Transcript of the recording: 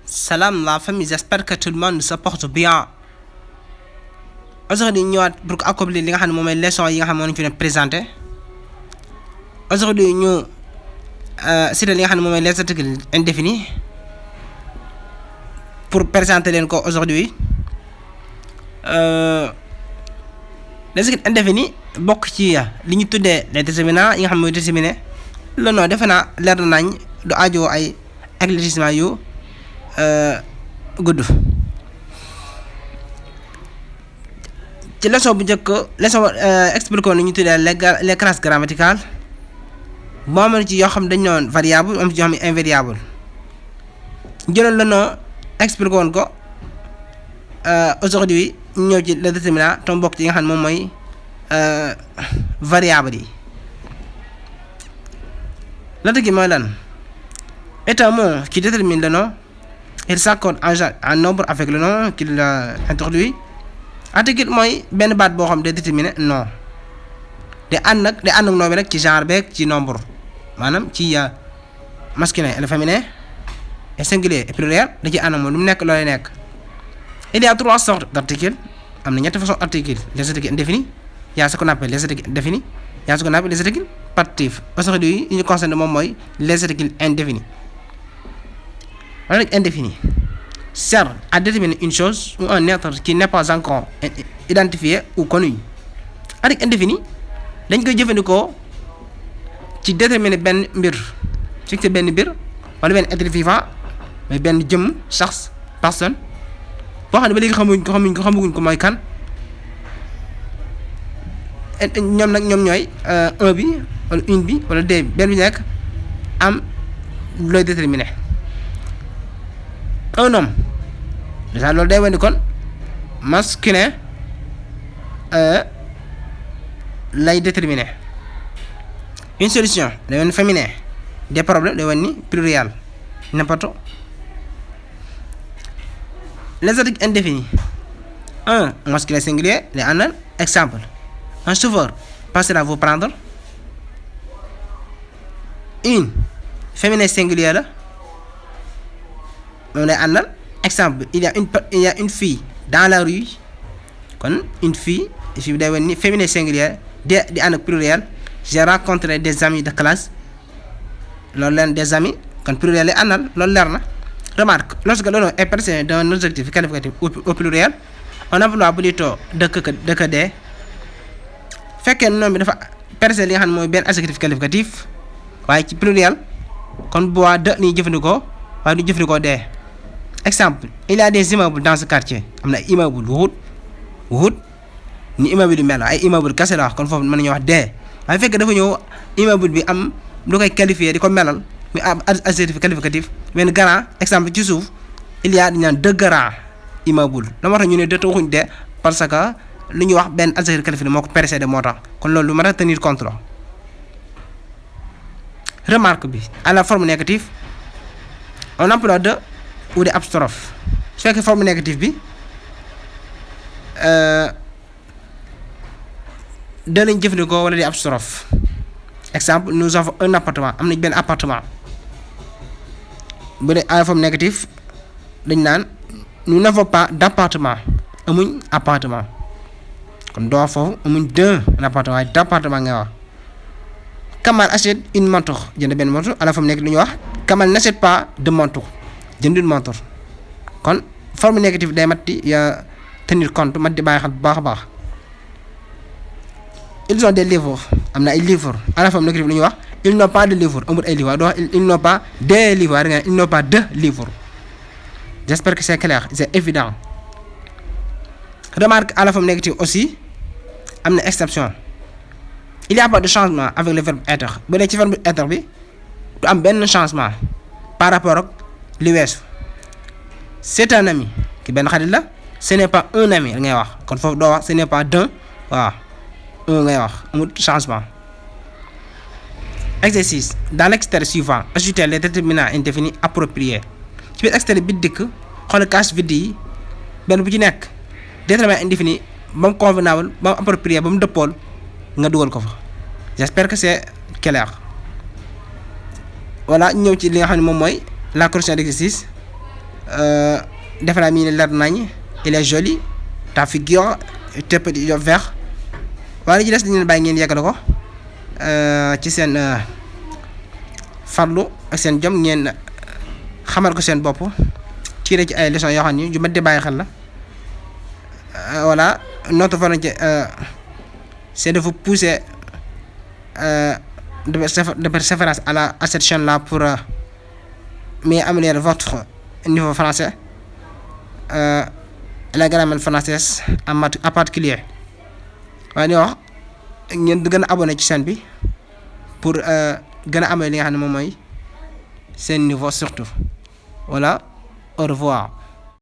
Salam la famille, j'espère que tout le monde se porte bien. Aujourd'hui ñëwaat pour accomplir li nga xam ne moom leçon yi nga xam ne moo ñu fi présenté. Aujourd'hui ñu citer li nga xam ne moom les articles indéfinis pour présenter leen ko aujourd'hui. Les articles indéfinis bokk ci li ñu tuddee les déterminants yi nga xam ne mooy déterminer le nom defe naa leer nañ du aajo ay éclaircissement yu gudd. ci leçon bu njëkk leçon expliqué ni ñu tuddee les classes grammaticales moo am ci yoo xam dañ noon variable am ci yoo xam ne invariable jëloon la noo expliqué woon ko aujourd'hui ñu ñëw ci le déterminant tam bokk ci yi nga xam ne moom mooy variable yi. la gi mooy lan est un mot qui détermine le nom. Il s'accorde en nombre avec le nom qu'il introduit. Article mooy benn baat boo xam ne déterminer nom de ànd ak nom bi nag ci genre beeg ci nombre maanaam ci masculin et le féminin et singulier et pluriel da ci ànd ak moom lu mu nekk looy nekk. Il y a 3 sortes d'articles am na ñetti façon articles les articles indéfinis il y a ce qu'on appelle les articles indéfinis il y a ce qu'on appelle les articles partitifs. Aujourd'hui yi ñu concerne moom mooy les articles indéfinis. L'article indéfini sert à déterminer une chose ou un être qui n'est pas encore identifié ou connu. Article indéfini dañ koy jëfandikoo ci déterminer benn mbir fixer benn mbir wala benn être vivant mais benn jëmm shakhs personne boo xam ne ba léegi xamaguñ ko mooy kan. ñoom nag ñoom ñooy un bi wala une bi wala deux bi benn bi nekk am looy déterminer. Un homme déjà loolu day wane kon masculin lay déterminer. Une solution day wane féminin. Des problèmes day wane ni pluriel n'importe. Les articles indéfinis. Un masculin singulier les àndal exemple un chauffeur passera vous prendre. Une féminin singulier la moom lay àndal exemple il y a une fille dans la rue kon une fille bi day wane ni féminin singulier di ànd ak pluriel. J'ai rencontré des amis de classe loolu leen des amis kon pluriel lay àndal loolu leer na. Remarque lorsque le nom est précédé d'un adjectif qualificatif au pluriel on emploie plutôt de que des. Fekkee nom bi dafa précédé li nga xam ne mooy benn adjectif qualificatif waaye ci pluriel kon bu waa de ni jëfandikoo waaye du jëfandikoo des. Exemple il y a des immeubles dans ce quartier am na ay immeuble wut ni immeuble di mel ay immeuble kese la wax kon foofu mën nañu wax des waaye fekk dafa ñëw immeuble bi am lu koy qualifier di ko melal muy am adjectif qualificatif benn grand exemple ci suuf il y a dañu naan de grands immeubles la moo tax ñu ne de te waxuñ de parce que lu ñuy wax benn adjectif qualifié moo ko précédé moo tax kon loolu lu mën a tenir compte la. Remarque bi à la forme négative on emploie de ou des apostrophes su fekkee forme négative bi de lañ jëfandikoo wala des apostrophes. Exemple nous avons un appartement am nañ benn appartement bu dee à la forme négative dañ naan nous n'avons pas d'appartement amuñ appartement kon doo foofu amuñ deux appartement waaye d'appartement ngay wax. Kamal achète une montre jënd benn montre à la forme négative lu ñuy wax Kamal n'achète pas de montre jëndul montre kon forme négative day mat di tenir compte mat di bàyyi xel bu baax a baax. Ils ont des livres am na ay livres à la forme négative lu ñuy wax ils n'ont pas de livres amul ay livres doo ils n'ont pas des livres waaye da nga ils n'ont pas de livres. J'espère que c'est clair c'est évident. Remarque à la forme négative aussi am na exception. Il y a pas de changement avec le verbe être bu dee ci verbe être bi du am benn changement par rapport ak li weesu. C'est un ami ki benn xarit la ce n'est pas un ami ngay wax kon foofu doo wax ce n'est pas d'un waaw un ngay wax amul changement. Exercice dans l'extrait suivant ajoutez les déterminants indéfinis appropriés ci biir extrait bi dikk xool cases vides yi benn bu ci nekk déterminant indéfini ba mu convenable ba mu approprié ba mu dëppool nga dugal ko fa. J'espère que c'est clair. Voilà ñëw ci li nga xam ne moom mooy la correction d'exercice defe naa mi ne leer nañ il est joli ta figure te petit vert waaye li ci des dañu leen bàyyi ngeen yeggale ko ci seen farlu ak seen jom ngeen xamal ko seen bopp tiré ci ay leçons yoo xam ni ju mat di bàyyi xel la voilà notre volonté c'est de vous pousser de persévérance à cette chaîne là pour mieux améliorer votre niveau français la grammaire française en particulier waaye ni wax ngeen gën a abonné ci chaîne bi pour gën a amee li nga xam ne moom mooy seen niveau surtout voilà au revoir.